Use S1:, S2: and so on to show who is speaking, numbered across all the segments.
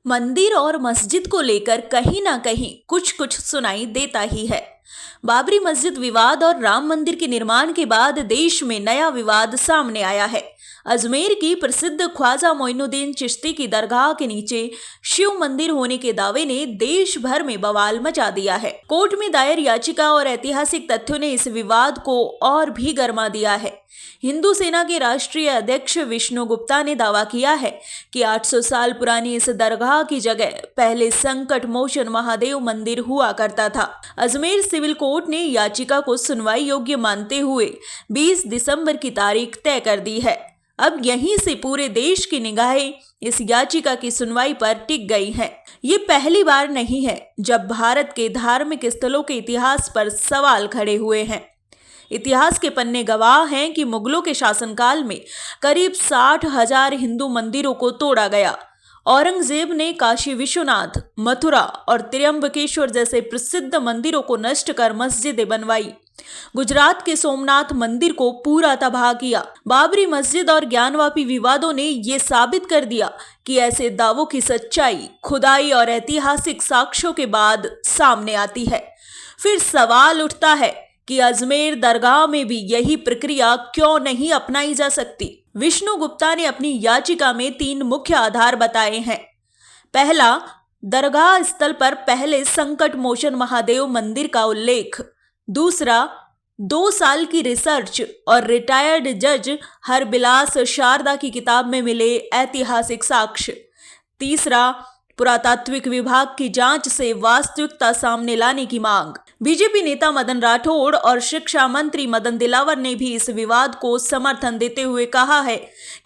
S1: मंदिर और मस्जिद को लेकर कहीं ना कहीं कुछ कुछ सुनाई देता ही है। बाबरी मस्जिद विवाद और राम मंदिर के निर्माण के बाद देश में नया विवाद सामने आया है। अजमेर की प्रसिद्ध ख्वाजा मोइनुद्दीन चिश्ती की दरगाह के नीचे शिव मंदिर होने के दावे ने देश भर में बवाल मचा दिया है। कोर्ट में दायर याचिका और ऐतिहासिक तथ्यों ने इस विवाद को और भी गर्मा दिया है। हिंदू सेना के राष्ट्रीय अध्यक्ष विष्णु गुप्ता ने दावा किया है कि 800 साल पुरानी इस दरगाह की जगह पहले संकट मोचन महादेव मंदिर हुआ करता था। अजमेर सिविल कोर्ट ने याचिका को सुनवाई योग्य मानते हुए 20 दिसंबर की तारीख तय कर दी है। अब यहीं से पूरे देश की निगाहें इस याचिका की सुनवाई पर टिक गई हैं। ये पहली बार नहीं है जब भारत के धार्मिक स्थलों के इतिहास पर सवाल खड़े हुए हैं। इतिहास के पन्ने गवाह हैं कि मुगलों के शासनकाल में करीब 60,000 हिंदू मंदिरों को तोड़ा गया। औरंगजेब ने काशी विश्वनाथ, मथुरा और त्र्यंबकेश्वर जैसे प्रसिद्ध मंदिरों को नष्ट कर मस्जिदें बनवाई। गुजरात के सोमनाथ मंदिर को पूरा तबाह किया। बाबरी मस्जिद और ज्ञानवापी विवादों ने ये साबित कर दिया कि ऐसे दावों की सच्चाई खुदाई और ऐतिहासिक साक्ष्यों के बाद सामने आती है। फिर सवाल उठता है कि अजमेर दरगाह में भी यही प्रक्रिया क्यों नहीं अपनाई जा सकती। विष्णु गुप्ता ने अपनी याचिका में 3 मुख्य आधार बताए हैं। पहला, दरगाह स्थल पर पहले संकट मोचन महादेव मंदिर का उल्लेख। दूसरा, 2 साल की रिसर्च और रिटायर्ड जज हरबिलास शारदा की किताब में मिले ऐतिहासिक साक्ष्य। तीसरा, पुरातात्विक विभाग की जांच से वास्तविकता सामने लाने की मांग। बीजेपी नेता मदन राठौड़ और शिक्षा मंत्री मदन दिलावर ने भी इस विवाद को समर्थन देते हुए कहा है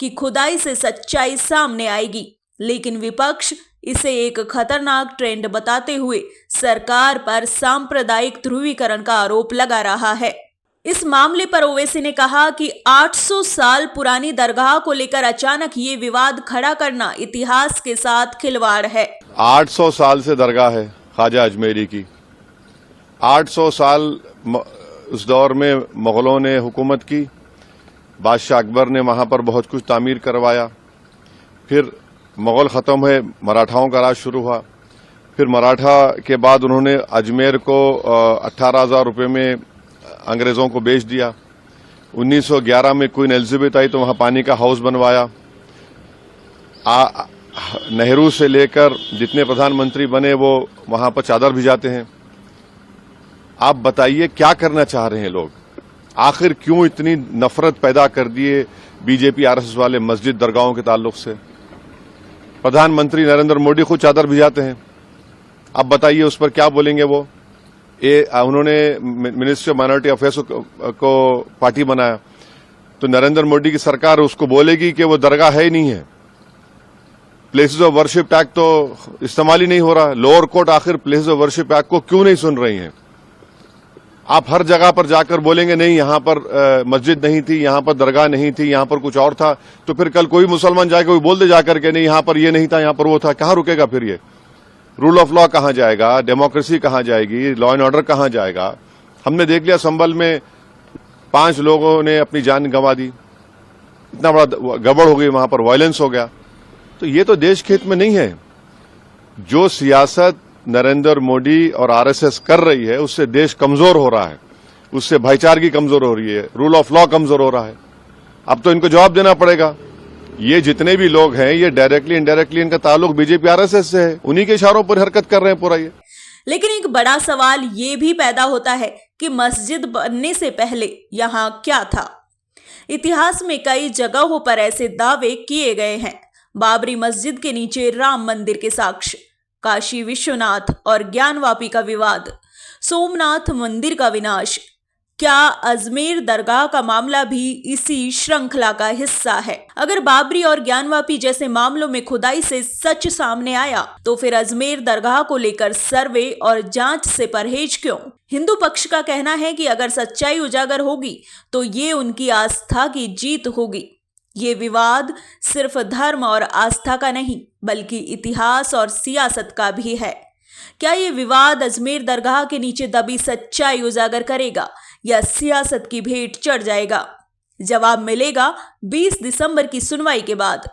S1: कि खुदाई से सच्चाई सामने आएगी, लेकिन विपक्ष इसे एक खतरनाक ट्रेंड बताते हुए सरकार पर सांप्रदायिक ध्रुवीकरण का आरोप लगा रहा है। इस मामले पर ओवैसी ने कहा कि 800 साल पुरानी दरगाह को लेकर अचानक ये विवाद खड़ा करना इतिहास के साथ खिलवाड़ है।
S2: 800 साल से दरगाह है ख्वाजा अजमेरी की। 800 साल उस दौर में मुगलों ने हुकूमत की, बादशाह अकबर ने वहां पर बहुत कुछ तामीर करवाया। फिर मुगल खत्म हुए, मराठाओं का राज शुरू हुआ। फिर मराठा के बाद उन्होंने अजमेर को 18,000 रुपये में अंग्रेजों को बेच दिया। 1911 में क्वीन एलिजाबेथ आई तो वहां पानी का हाउस बनवाया। नेहरू से लेकर जितने प्रधानमंत्री बने वो वहां पर चादर भिजाते हैं। आप बताइए क्या करना चाह रहे हैं लोग? आखिर क्यों इतनी नफरत पैदा कर दिए बीजेपी आरएसएस वाले मस्जिद दरगाहों के ताल्लुक से? प्रधानमंत्री नरेंद्र मोदी खुद चादर भिजाते हैं। अब बताइए उस पर क्या बोलेंगे वो? उन्होंने मिनिस्ट्री ऑफ माइनॉरिटी अफेयर्स को पार्टी बनाया तो नरेंद्र मोदी की सरकार उसको बोलेगी कि वो दरगाह है ही नहीं है। प्लेसेस ऑफ वर्शिप एक्ट तो इस्तेमाल ही नहीं हो रहा। लोअर कोर्ट आखिर प्लेसेस ऑफ वर्शिप एक्ट को क्यों नहीं सुन रही है? आप हर जगह पर जाकर बोलेंगे नहीं यहां पर मस्जिद नहीं थी, यहां पर दरगाह नहीं थी, यहां पर कुछ और था, तो फिर कल कोई मुसलमान जाकर कोई बोल दे जाकर के नहीं यहां पर ये नहीं था, यहां पर वो था। कहां रुकेगा फिर ये? रूल ऑफ लॉ कहां जाएगा? डेमोक्रेसी कहां जाएगी? लॉ एंड ऑर्डर कहां जाएगा? हमने देख लिया संभल में 5 लोगों ने अपनी जान गंवा दी। इतना बड़ा गड़बड़ हो गई, वहां पर वायलेंस हो गया। तो ये तो देश के हित में नहीं है। जो सियासत नरेंद्र मोदी और आरएसएस कर रही है उससे देश कमजोर हो रहा है, उससे भाईचारगी कमजोर हो रही है, रूल ऑफ लॉ कमजोर हो रहा है। अब तो इनको जवाब देना पड़ेगा। ये जितने भी लोग हैं ये डायरेक्टली इनडायरेक्टली इनका ताल्लुक बीजेपी आरएसएस से है, उन्हीं के इशारों पर हरकत कर रहे हैं पूरा ये।
S1: लेकिन एक बड़ा सवाल ये भी पैदा होता है कि मस्जिद बनने से पहले यहाँ क्या था? इतिहास में कई जगहों पर ऐसे दावे किए गए हैं। बाबरी मस्जिद के नीचे राम मंदिर के साक्ष्य, काशी विश्वनाथ और ज्ञानवापी का विवाद, सोमनाथ मंदिर का विनाश। क्या अजमेर दरगाह का मामला भी इसी श्रृंखला का हिस्सा है? अगर बाबरी और ज्ञानवापी जैसे मामलों में खुदाई से सच सामने आया तो फिर अजमेर दरगाह को लेकर सर्वे और जांच से परहेज क्यों? हिंदू पक्ष का कहना है कि अगर सच्चाई उजागर होगी तो ये उनकी आस्था की जीत होगी। ये विवाद सिर्फ धर्म और आस्था का नहीं बल्कि इतिहास और सियासत का भी है। क्या ये विवाद अजमेर दरगाह के नीचे दबी सच्चाई उजागर करेगा या सियासत की भेंट चढ़ जाएगा? जवाब मिलेगा 20 दिसंबर की सुनवाई के बाद।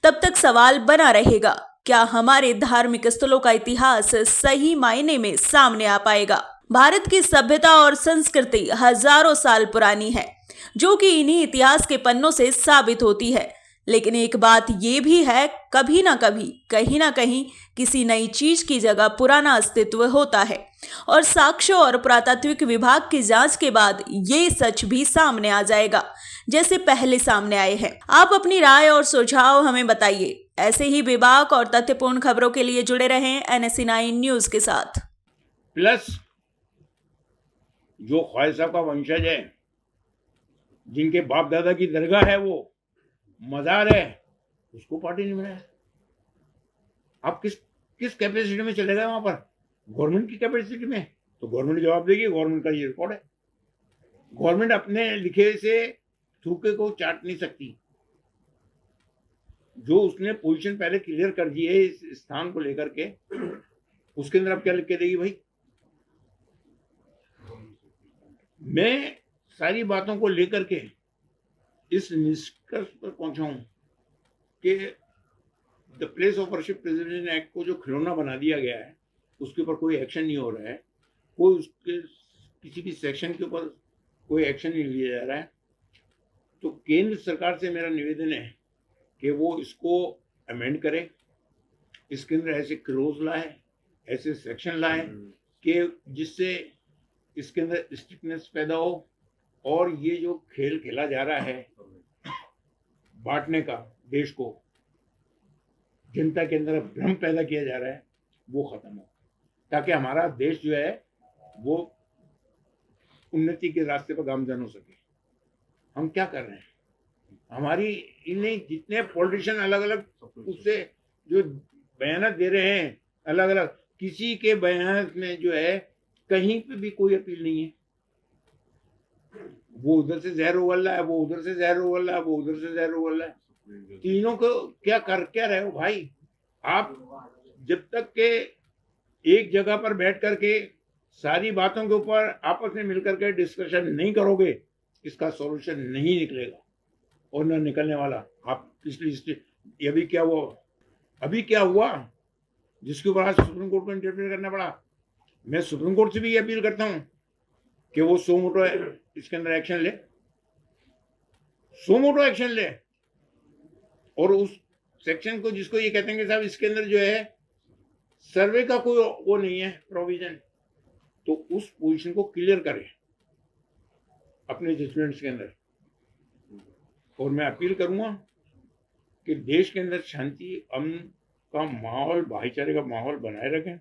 S1: तब तक सवाल बना रहेगा क्या हमारे धार्मिक स्थलों का इतिहास सही मायने में सामने आ पाएगा। भारत की सभ्यता और संस्कृति हजारों साल पुरानी है, जो कि इन्हीं इतिहास के पन्नों से साबित होती है। लेकिन एक बात ये भी है, कभी ना कभी कहीं ना कहीं किसी नई चीज की जगह पुराना अस्तित्व होता है और साक्ष्य और पुरातात्विक विभाग की जांच के बाद ये सच भी सामने आ जाएगा, जैसे पहले सामने आए हैं। आप अपनी राय और सुझाव हमें बताइए। ऐसे ही बेबाक और तथ्यपूर्ण खबरों के लिए जुड़े रहें NSE9 न्यूज के साथ।
S3: प्लस जो ख्वाजा साहब का वंशज है, जिनके बाप दादा की दरगाह है, वो मजार है, उसको पार्टी नहीं बनाया। आप किस कैपेसिटी में चले गए वहां पर? गवर्नमेंट की कैपेसिटी में? तो गवर्नमेंट जवाब देगी। गवर्नमेंट का ये रिकॉर्ड है। गवर्नमेंट अपने लिखे से थूके को चाट नहीं सकती। जो उसने पोजीशन पहले क्लियर कर दी है इस स्थान को लेकर के, उसके अंदर अब क्या लिख के देगी भाई? मैं सारी बातों को लेकर के इस निष्कर्ष पर पहुंचा हूं कि the place of worship preservation act को जो खिलौना बना दिया गया है, उसके ऊपर कोई एक्शन नहीं हो रहा है। कोई उसके किसी भी सेक्शन के ऊपर कोई एक्शन नहीं लिया जा रहा है। तो केंद्र सरकार से मेरा निवेदन है कि वो इसको अमेंड करे, इसके अंदर ऐसे क्लोज लाए, ऐसे सेक्शन लाए कि जिससे इसके अंदर स्ट्रिक्टनेस पैदा हो और ये जो खेल खेला जा रहा है बांटने का, देश को जनता के अंदर भ्रम पैदा किया जा रहा है, वो खत्म हो, ताकि हमारा देश जो है वो उन्नति के रास्ते पर गामजन हो सके। हम क्या कर रहे हैं? हमारी इन्हें जितने पॉलिटिशियन अलग अलग उससे जो बयान दे रहे हैं अलग अलग, किसी के बयान में जो है कहीं पे भी कोई अपील नहीं है। वो उधर से जहर उगल रहा है, वो उधर से जहर उगल रहा है, वो उधर से जहर उगल रहा है। तीनों को क्या रहे हो भाई? आप जब तक के एक जगह पर बैठ करके सारी बातों के ऊपर आपस में मिलकर के डिस्कशन नहीं करोगे, इसका सॉल्यूशन नहीं निकलेगा और न निकलने वाला। आप पिछली अभी क्या हुआ जिसके ऊपर आज सुप्रीम कोर्ट को इंटरफेयर करना पड़ा? मैं सुप्रीम कोर्ट से भी अपील करता हूं कि वो सो मोटो इसके अंदर एक्शन ले, सो मोटो एक्शन ले, और उस सेक्शन को जिसको ये कहते हैं कि साहब इसके अंदर जो है सर्वे का कोई वो नहीं है प्रोविजन, तो उस पोजीशन को क्लियर करें अपने जजमेंट्स के अंदर। और मैं अपील करूंगा कि देश के अंदर शांति, अमन का माहौल, भाईचारे का माहौल बनाए रखें।